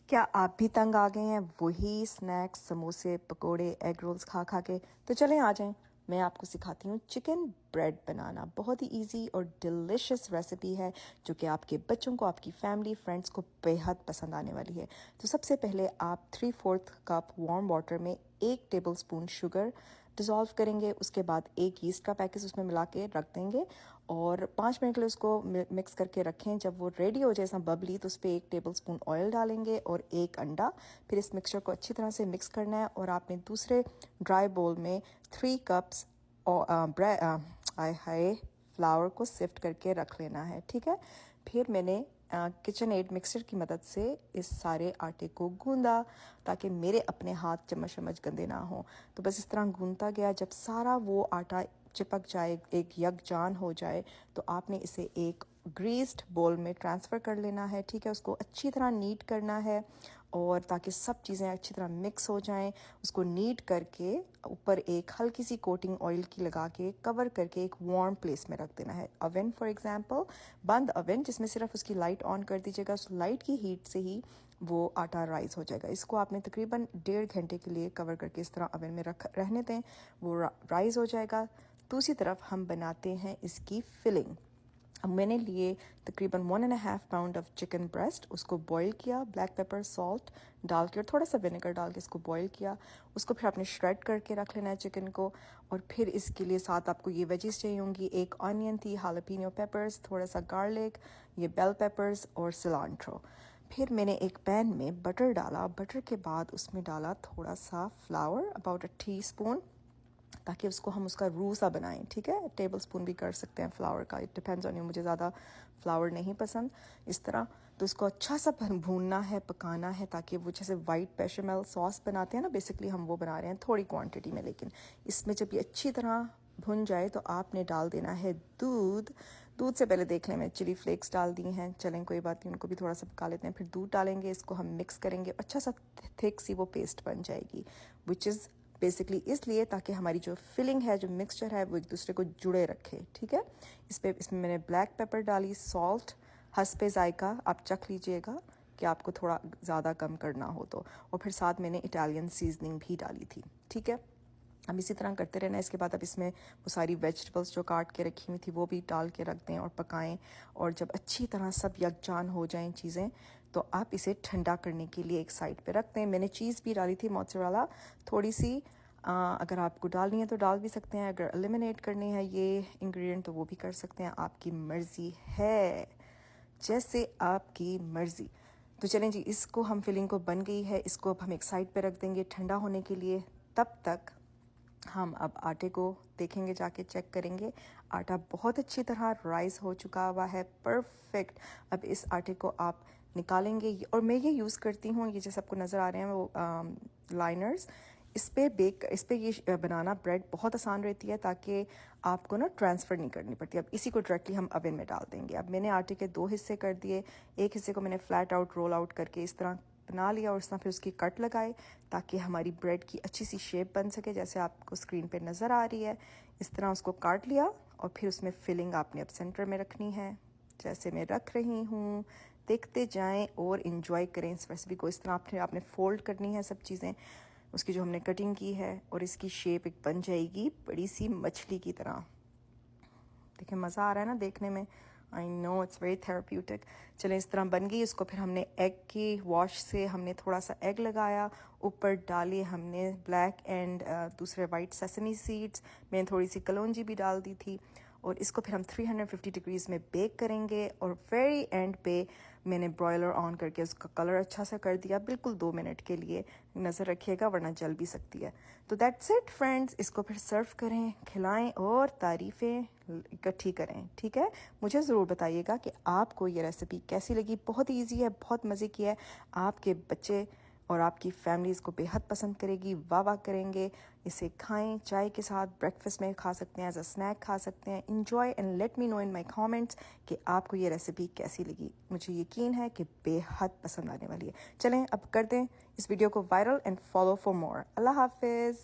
क्या आप भी तंग आ गए हैं वही स्नैक्स, समोसे, पकोड़े, एग रोल्स खा खा के? तो चलें आ जाएं, मैं आपको सिखाती हूँ चिकन ब्रेड बनाना। बहुत ही इजी और डिलिशियस रेसिपी है जो कि आपके बच्चों को, आपकी फैमिली फ्रेंड्स को बेहद पसंद आने वाली है। तो सबसे पहले आप 3/4 कप वार्म वाटर में 1 टेबलस्पून शुगर डिज़ोल्व करेंगे। उसके बाद एक ईस्ट का पैकेट उसमें मिला के रख देंगे और 5 मिनट के लिए उसको मिक्स करके रखें। जब वो रेडी हो जाए ऐसा बबली, तो उस पर 1 टेबलस्पून ऑयल डालेंगे और 1 अंडा। फिर इस मिक्सचर को अच्छी तरह से मिक्स करना है और आपने दूसरे ड्राई बोल में 3 कप्स ब्रेड हाय फ्लावर को सिफ्ट करके रख लेना है, ठीक है। फिर मैंने किचन एड मिक्सर की मदद से इस सारे आटे को गूंदा ताकि मेरे अपने हाथ चम्मच चम्मच गंदे ना हो। तो बस इस तरह गूंदता गया। जब सारा वो आटा चिपक जाए, एक यकजान हो जाए, तो आपने इसे एक ग्रीस्ड बोल में ट्रांसफ़र कर लेना है, ठीक है। उसको अच्छी तरह नीट करना है और ताकि सब चीज़ें अच्छी तरह मिक्स हो जाएं। उसको नीट करके ऊपर एक हल्की सी कोटिंग ऑयल की लगा के कवर करके एक वार्म प्लेस में रख देना है। अवन फॉर एग्जांपल बंद अवन, जिसमें सिर्फ उसकी लाइट ऑन कर दीजिएगा। उस लाइट की हीट से ही वो आटा राइज हो जाएगा। इसको आपने तकरीबन 1.5 घंटे के लिए कवर करके इस तरह अवन में रहने दें, वो राइज हो जाएगा। दूसरी तरफ हम बनाते हैं इसकी फिलिंग। अब मैंने लिए तकरीबन 1.5 पाउंड ऑफ चिकन ब्रेस्ट। उसको बॉईल किया, ब्लैक पेपर सॉल्ट डाल के और थोड़ा सा विनेगर डाल के इसको बॉईल किया। उसको फिर आपने श्रेड करके रख लेना है चिकन को। और फिर इसके लिए साथ आपको ये वेजिस चाहिए होंगी। एक ऑनियन थी, हालापिनो पेपर्स, थोड़ा सा गार्लिक, ये बेल पेपर्स और सिलांट्रो। फिर मैंने एक पैन में बटर डाला। बटर के बाद उसमें डाला थोड़ा सा फ्लावर, अबाउट 1 टीस्पून, ताकि उसको हम उसका रू सा बनाएं, ठीक है। टेबल स्पून भी कर सकते हैं फ्लावर का, इट डिपेंड्स ऑन यू। मुझे ज़्यादा फ्लावर नहीं पसंद इस तरह। तो इसको अच्छा सा भूनना है, पकाना है, ताकि वो जैसे वाइट बेशमेल सॉस बनाते हैं ना, बेसिकली हम वो बना रहे हैं थोड़ी क्वांटिटी में। लेकिन इसमें जब ये अच्छी तरह भुन जाए तो आपने डाल देना है दूध। दूध से पहले देख लें, मैं चिली फ्लेक्स डाल दी हैं, चलें कोई बात नहीं, उनको भी थोड़ा सा पका लेते हैं। फिर दूध डालेंगे, इसको हम मिक्स करेंगे, अच्छा सा थिक सी वो पेस्ट बन जाएगी, विच इज़ बेसिकली इसलिए ताकि हमारी जो फिलिंग है, जो मिक्सचर है, वो एक दूसरे को जुड़े रखे, ठीक है। इसमें मैंने ब्लैक पेपर डाली, सॉल्ट, हस्बे जायका आप चख लीजिएगा कि आपको थोड़ा ज़्यादा कम करना हो तो। और फिर साथ मैंने इटालियन सीजनिंग भी डाली थी, ठीक है। हम इसी तरह करते रहना। इसके बाद अब इसमें वो सारी वेजिटेबल्स जो काट के रखी हुई थी वो भी डाल के रख दें और पकाएं। और जब अच्छी तरह सब यकजान हो जाएं चीज़ें, तो आप इसे ठंडा करने के लिए एक साइड पे रख दें। मैंने चीज़ भी डाली थी, मोज़रेला थोड़ी सी। अगर आपको डालनी है तो डाल भी सकते हैं, अगर एलिमिनेट करनी है ये इंग्रेडिएंट तो वो भी कर सकते हैं, आपकी मर्ज़ी है, जैसे आपकी मर्ज़ी। तो चलें जी, इसको हम फिलिंग को बन गई है, इसको अब हम एक साइड पे रख देंगे ठंडा होने के लिए। तब तक हम अब आटे को देखेंगे, जाके चेक करेंगे। आटा बहुत अच्छी तरह राइस हो चुका हुआ है, परफेक्ट। अब इस आटे को आप निकालेंगे और मैं ये यूज़ करती हूँ, ये जैसे आपको नज़र आ रहे हैं वो लाइनर्स। इस पे ये बनाना ब्रेड बहुत आसान रहती है, ताकि आपको ना ट्रांसफ़र नहीं करनी पड़ती। अब इसी को डायरेक्टली हम अवन में डाल देंगे। अब मैंने आटे के 2 हिस्से कर दिए। एक हिस्से को मैंने फ्लैट आउट रोल आउट करके इस तरह बना लिया और इस तरह फिर उसकी कट लगाए, ताकि हमारी ब्रेड की अच्छी सी शेप बन सके, जैसे आपको स्क्रीन पे नज़र आ रही है। इस तरह उसको काट लिया और फिर उसमें फिलिंग आपने अब सेंटर में रखनी है, जैसे मैं रख रही हूँ। देखते जाएं और इन्जॉय करें इस रेसिपी को। इस तरह आपने फोल्ड करनी है सब चीज़ें, उसकी जो हमने कटिंग की है, और इसकी शेप एक बन जाएगी बड़ी सी मछली की तरह। देखिए मज़ा आ रहा है ना देखने में, I know it's very therapeutic. चलें इस तरह बन गई। उसको फिर हमने एग की वॉश से हमने थोड़ा सा एग लगाया, ऊपर डाली हमने ब्लैक एंड दूसरे वाइट सेसमी सीड्स, मैंने थोड़ी सी कलौंजी भी डाल दी थी। और इसको फिर हम 350 डिग्रीज़ में बेक करेंगे। और वेरी एंड पे मैंने ब्रॉयलर ऑन करके उसका कलर अच्छा सा कर दिया, बिल्कुल 2 मिनट के लिए। नज़र रखिएगा वरना जल भी सकती है। तो दैट्स इट फ्रेंड्स, इसको फिर सर्व करें, खिलाएं और तारीफ़ें इकट्ठी करें, ठीक है। मुझे ज़रूर बताइएगा कि आपको ये रेसिपी कैसी लगी। बहुत ईजी है, बहुत मज़े की है। आपके बच्चे और आपकी फैमिली इसको बेहद पसंद करेगी, वाह वाह करेंगे। इसे खाएं, चाय के साथ, ब्रेकफास्ट में खा सकते हैं, एज अ स्नैक खा सकते हैं। Enjoy and let me know in my comments कि आपको ये रेसिपी कैसी लगी। मुझे यकीन है कि बेहद पसंद आने वाली है। चलें अब कर दें इस वीडियो को viral and follow for more. अल्लाह हाफिज़।